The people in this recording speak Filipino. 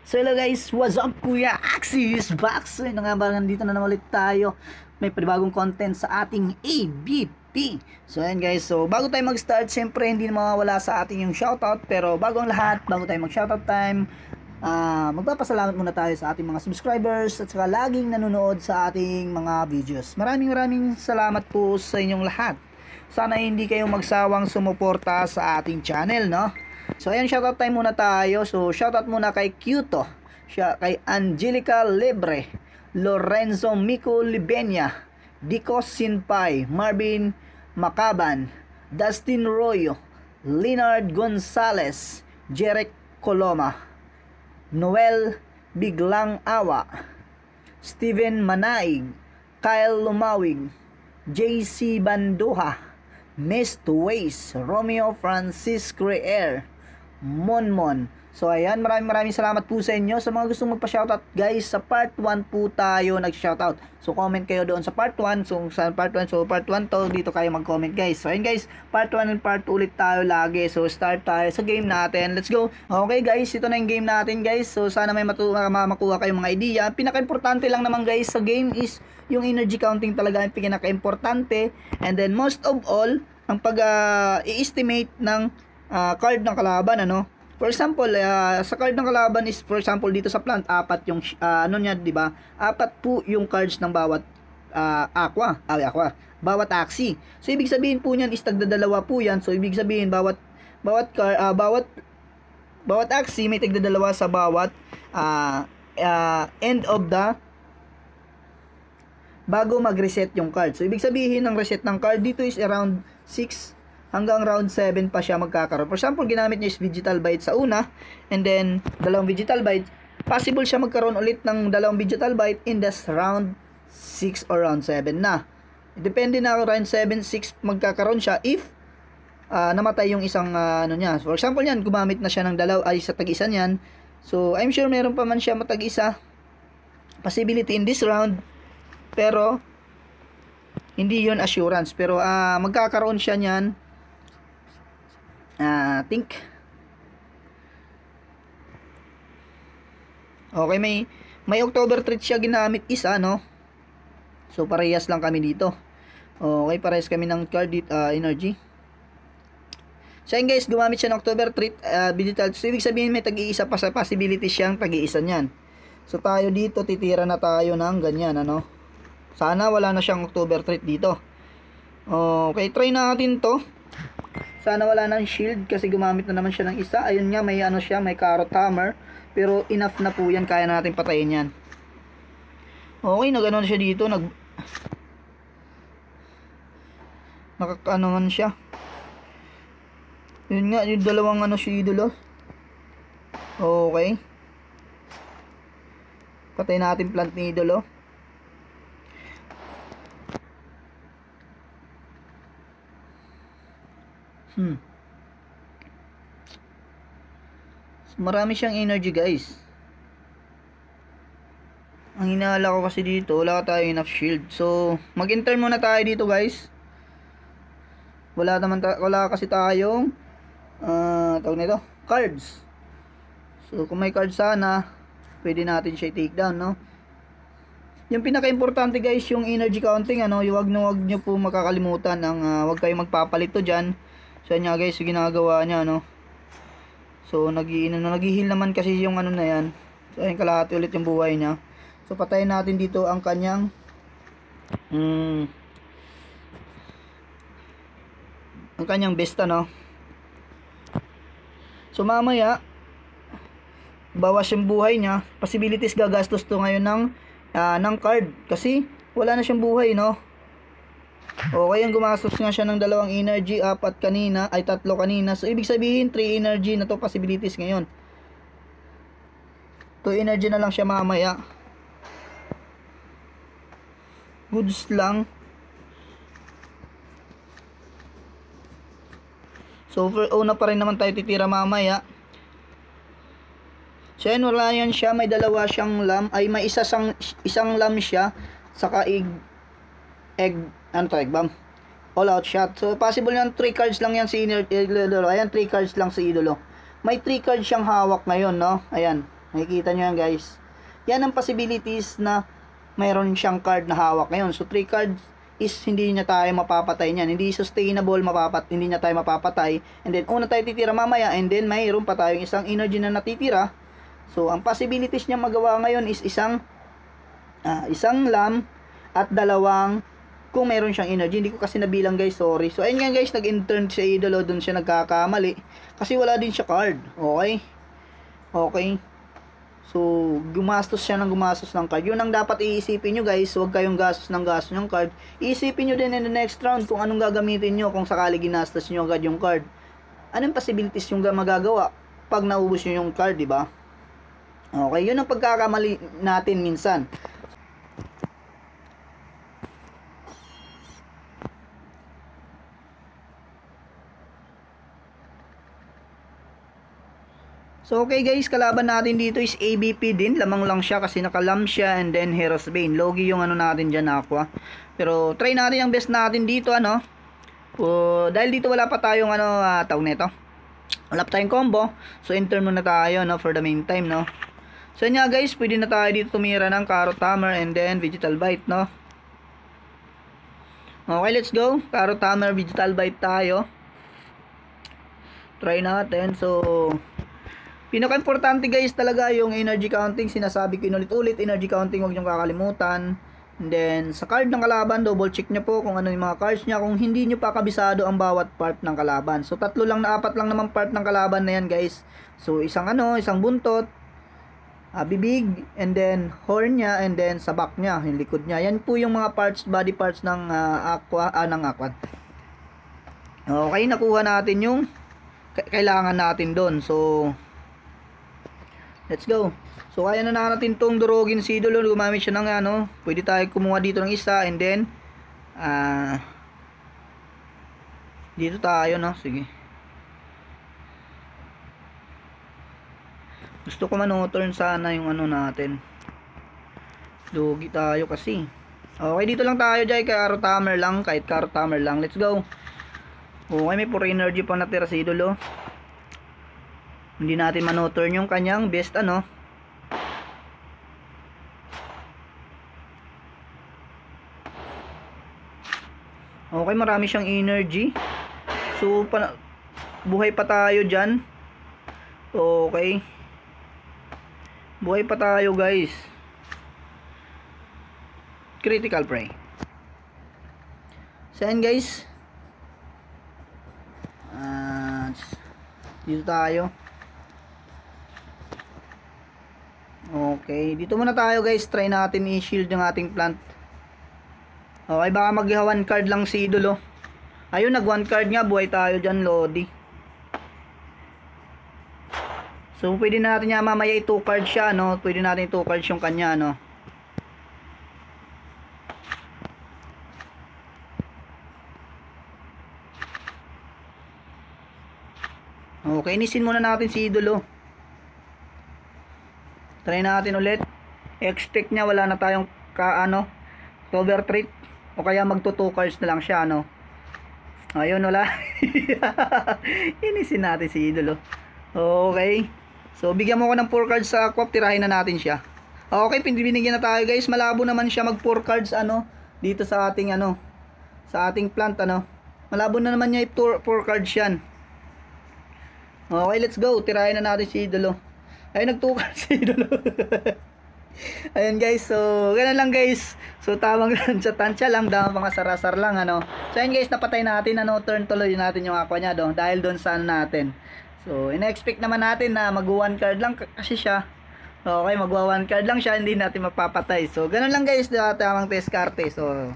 So hello guys, what's up Kuya Axis Box? So yun nga ba, nandito na naman ulit tayo. May panibagong content sa ating ABP. So ayan guys, so bago tayo mag-start, syempre hindi na mawawala sa ating yung shoutout. Pero bago ang lahat, bago tayo mag-shoutout time, magpapasalamat muna tayo sa ating mga subscribers at saka laging nanonood sa ating mga videos. Maraming salamat po sa inyong lahat. Sana hindi kayo magsawang sumuporta sa ating channel, no? So ayan, shoutout time muna tayo. So shoutout muna kay Kyuto, kay Angelica Libre, Lorenzo Mico Libenia, Dico Sinpay, Marvin Macaban, Dustin Royo, Leonard Gonzalez, Jerek Coloma, Noel Biglang Awa, Steven Manaig, Kyle Lumawig, JC Banduha, Miss Ways, Romeo Francis Creer, Monmon. So ayan, maraming salamat po sa inyo. Sa mga gustong magpa-shoutout guys, sa part 1 po tayo nag-shoutout. So comment kayo doon sa part 1. So sa part 1, part 1 to, dito kayo mag-comment guys. So ayan guys, part 1 and part 2 ulit tayo lagi. So start tayo sa game natin. Let's go. Okay guys, ito na yung game natin guys. So sana may makuha kayong mga idea. Pinaka-importante lang naman guys sa game is yung energy counting talaga yung pinaka-importante. And then most of all, ang pag-i-estimate ng card ng kalaban, ano? For example, sa card ng kalaban is, for example, dito sa plant, apat yung, ano niya, di ba? Apat po yung cards ng bawat aqua, bawat axi. So, ibig sabihin po niyan is tagdadalawa po yan. So, ibig sabihin, bawat axi may tagdadalawa sa bawat end of the bago mag-reset yung card. So, ibig sabihin, ang reset ng card dito is around 6 hanggang round 7 pa siya magkakaroon. For example, ginamit niya is Vegetal Bite sa una, and then dalawang Vegetal Bite, possible siya magkaroon ulit ng dalawang Vegetal Bite in this round 6 or round 7 na. Depende na round 7, 6 magkakaroon siya if namatay yung isang ano niya. For example yan, gumamit na siya ng sa tag-isa niyan. So, I'm sure meron pa man siya matag-isa possibility in this round, pero hindi yun assurance. Pero magkakaroon siya niyan. Think. Okay, may October treat siya ginamit isa, no? So parehas lang kami dito. Okay, parehas kami ng card energy. So yun guys, gumamit siya ng October treat digital. So ibig sabihin may tag-iisa pa sa possibility siyang tag-iisa niyan. So tayo dito titira na tayo ng ganyan, ano? Sana wala na siyang October treat dito. Okay, try natin to. Sana wala nang shield kasi gumamit na naman siya ng isa. Ayun nga, may ano siya, may carrot hammer. Pero enough na po yan, kaya natin patayin yan. Okay, nag-ano siya dito, nakakaano man siya. Yun nga, yung dalawang ano si idolo. Okay. Patay natin plant ni idolo. Marami siyang energy guys. Ang inaala ko kasi dito, wala tayo enough shield. So mag-intern muna tayo dito guys. Wala kasi tayong tawag nito, cards. So kung may card sana, pwede natin siya i-take down, no? Yung pinaka-importante guys, yung energy counting, ano, wag nyo po makakalimutan ang wag kayong magpapalit to diyan. So yan nga guys, yung ginagawa niya, no. So nag-heal naman kasi yung ano na yan. So ayun, kalahati ulit yung buhay niya. So patayin natin dito ang kanyang besta, no. So mamaya bawas yung buhay niya. Possibilities gagastos to ngayon ng card kasi wala na siyang buhay, no. Okay, yung gumastos nga siya ng dalawang energy, 3 kanina. So ibig sabihin 3 energy na to possibilities ngayon. 2 energy na lang siya mamaya. Goods lang. So for una pa rin naman tayo titira mamaya. So yan, wala yan siya, may dalawa siyang lam, ay may isang lam siya, saka egg bomb. All out shot. So possible yan 3 cards lang yan si idolo. Ayan, 3 cards lang si idolo. May 3 cards siyang hawak ngayon, no? Ayan. Makikita nyo yan guys. Yan ang possibilities na mayroon siyang card na hawak ngayon. So 3 cards is hindi niya tayo mapapatay niyan. Hindi sustainable, hindi niya tayo mapapatay. And then una tayo titira mamaya, and then mayroon pa tayong isang energy na natitira. So ang possibilities niya magawa ngayon is isang lam at dalawang kung meron siyang energy. Hindi ko kasi nabilang guys, sorry. So ayun nga guys, nag-intern siya idolo, doon siya nagkakamali kasi wala din siya card. Okay. So gumastos siya ng card. Yun ang dapat iisipin nyo guys. Huwag kayong gastos ng card. Iisipin nyo din in the next round kung anong gagamitin nyo kung sakali ginastos nyo agad yung card. Anong possibilities yung magagawa pag naubos nyo yung card, diba? Okay, yun ang pagkakamali natin minsan. So okay guys, kalaban natin dito is ABP din. Lamang lang siya kasi nakalam siya, and then Hero's Bane. Logi yung ano natin dyan, Aqua. Pero try natin ang best natin dito, ano. Dahil dito wala pa tayong tawag nito. Wala pa tayong combo. So enter muna tayo, no, for the meantime, no. So yun nga guys, pwede na tayo dito tumira ng Carrot Hammer and then Vegetal Bite, no. Okay, let's go. Carrot Hammer, Vegetal Bite tayo. Try natin. So pinaka-importante guys talaga yung energy counting. Sinasabi ko inulit-ulit, energy counting huwag niyong kakalimutan. And then sa card ng kalaban, double check niyo po kung ano yung mga cards niya, kung hindi niyo pa kabisado ang bawat part ng kalaban. So 4 lang na 4 lang naman part ng kalaban na yan guys. So isang buntot, bibig, and then horn niya, and then sa back niya, yung likod niya. Yan po yung mga parts, body parts ng aqua. Okay, nakuha natin yung kailangan natin doon. So let's go. So kaya na natin tong durugin si idolo. Gumamit siya ng pwede tayo kumuha dito ng isa, and then dito tayo, no. Sige. Gusto ko turn sana yung natin. Lugi tayo kasi. Okay, dito lang tayo dyan, Carrot Hammer lang, kahit Carrot Hammer lang. Let's go. Okay, may puro energy pa natira si idolo. Hindi natin turn yung kanyang best Okay, marami siyang energy. So buhay pa tayo dyan. Okay, buhay pa tayo guys. Critical Prey. So yan guys, dito tayo. Okay, dito muna tayo guys. Try natin i-shield yung ating plant. Okay, baka mag-1 card lang si idolo. Ayun, nag 1 card nga. Buhay tayo dyan, Lodi. So pwede natin niya mamaya i-2 cards siya, no. Pwede natin i-2 cards yung kanya, no. Okay, inisin muna natin si idolo. Try natin ulit. Expect niya wala na tayong cover treat, o kaya magto 2 cards na lang siya, no. Ayun, wala. Inisin natin si idolo. Okay. So bigyan mo ko ng 4 cards sa aqua, tirahin na natin siya. Okay, binigyan na tayo guys. Malabo naman siya mag 4 cards dito sa ating sa ating plant, malabo na naman niya 4 cards yan. Okay, let's go. Tirahin na natin si idolo. Ay, nag 2 cards si idolo. Ayan guys, so ganun lang guys. So tamang tansya lang, mga sarasar lang, So ayan guys, napatay natin, turn tuloy natin yung aqua niya dahil doon sa natin. So ina-expect naman natin na mag 1 card lang kasi siya. Okay, mag 1 card lang siya, hindi natin mapapatay. So ganun lang guys, tamang test karte. So